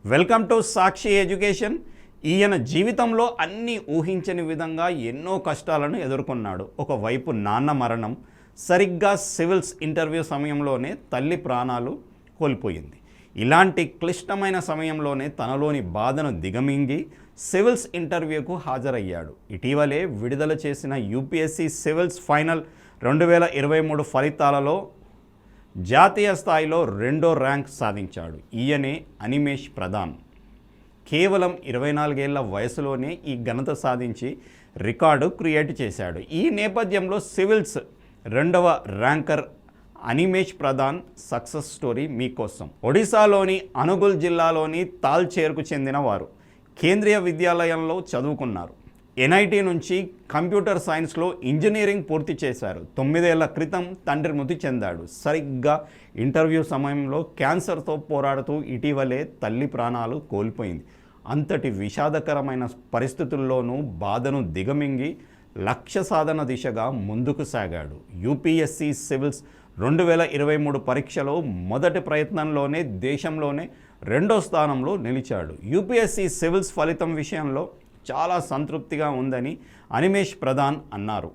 Welcome to Sakshi education. ఈయన జీవితంలో అన్ని ఊహించని విధంగా ఎన్నో కష్టాలను ఎదుర్కొన్నాడు. ఒకవైపు నాన్న మరణం, సరిగ్గా సివిల్స్ ఇంటర్వ్యూ సమయంలోనే తల్లి ప్రాణాలు కోల్పోయింది. ఇలాంటి క్లిష్టమైన సమయంలోనే తనలోని బాధను దిగమింగి సివిల్స్ ఇంటర్వ్యూకు హాజరయ్యాడు. ఇటీవలే విడుదల చేసిన యూపీఎస్సీ సివిల్స్ ఫైనల్ 2023 ఫలితాలలో జాతీయ స్థాయిలో 2వ ర్యాంక్ సాధించాడు. ఈయనే అనిమేష్ ప్రధాన్. కేవలం 24 ఏళ్ల వయసులోనే ఈ ఘనత సాధించి రికార్డు క్రియేట్ చేశాడు. ఈ నేపథ్యంలో సివిల్స్ 2వ ranker Animesh Pradhan success story మీకోసం. ఒడిశాలోని అనుగుల్ జిల్లాలోని తాల్చేర్కు చెందిన వారు కేంద్రీయ విద్యాలయంలో చదువుకున్నారు. ఎన్ఐటి నుంచి కంప్యూటర్ సైన్స్లో ఇంజనీరింగ్ పూర్తి చేశారు. 9 ఏళ్ల క్రితం తండ్రి మృతి చెందాడు. సరిగ్గా ఇంటర్వ్యూ సమయంలో క్యాన్సర్తో పోరాడుతూ ఇటీవలే తల్లి ప్రాణాలు కోల్పోయింది. అంతటి విషాదకరమైన పరిస్థితుల్లోనూ బాధను దిగమింగి లక్ష్య సాధన దిశగా ముందుకు సాగాడు. యూపీఎస్సీ సివిల్స్ 2023 పరీక్షలో మొదటి ప్రయత్నంలోనే దేశంలోనే 2వ స్థానంలో నిలిచాడు. యూపీఎస్సీ సివిల్స్ ఫలితం విషయంలో చాలా సంతృప్తిగా ఉందని అనిమేష్ ప్రధాన్ అన్నారు.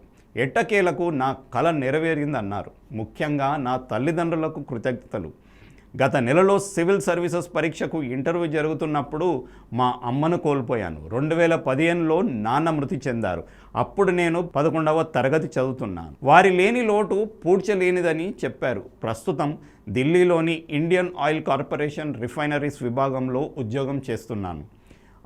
ఎట్టకేలకు నా కల నెరవేరిందన్నారు. ముఖ్యంగా నా తల్లిదండ్రులకు కృతజ్ఞతలు. గత నెలలో సివిల్ సర్వీసెస్ పరీక్షకు ఇంటర్వ్యూ జరుగుతున్నప్పుడు మా అమ్మను కోల్పోయాను. 2015లో నాన్న మృతి చెందారు. అప్పుడు నేను 11వ తరగతి చదువుతున్నాను. వారి లేని లోటు పూడ్చలేనిదని చెప్పారు. ప్రస్తుతం ఢిల్లీలోని ఇండియన్ ఆయిల్ కార్పొరేషన్ రిఫైనరీస్ విభాగంలో ఉద్యోగం చేస్తున్నాను.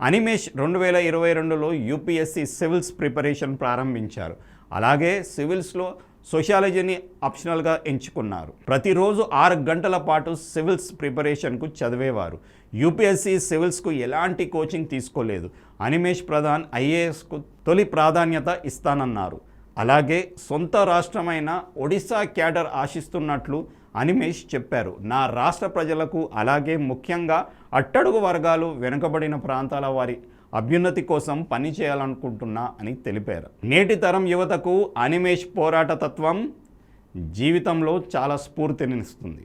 అనిమేష్ 2022లో యూపీఎస్సీ సివిల్స్ ప్రిపరేషన్ ప్రారంభించారు. అలాగే సివిల్స్లో సోషియాలజీని ఆప్షనల్గా ఎంచుకున్నారు. ప్రతిరోజు 6 గంటల పాటు సివిల్స్ ప్రిపరేషన్కు చదివేవారు. యూపీఎస్సీ సివిల్స్కు ఎలాంటి కోచింగ్ తీసుకోలేదు. అనిమేష్ ప్రధాన్ ఐఏఎస్కు తొలి ప్రాధాన్యత ఇస్తానన్నారు. అలాగే సొంత రాష్ట్రమైన ఒడిశా క్యాడర్ ఆశిస్తున్నట్లు అనిమేష్ చెప్పారు. నా రాష్ట్ర ప్రజలకు, అలాగే ముఖ్యంగా అట్టడుగు వర్గాలు, వెనుకబడిన ప్రాంతాల వారి అభ్యున్నతి కోసం పనిచేయాలనుకుంటున్నా అని తెలిపారు. నేటి తరం యువతకు అనిమేష్ పోరాట తత్వం జీవితంలో చాలా స్ఫూర్తినిస్తుంది.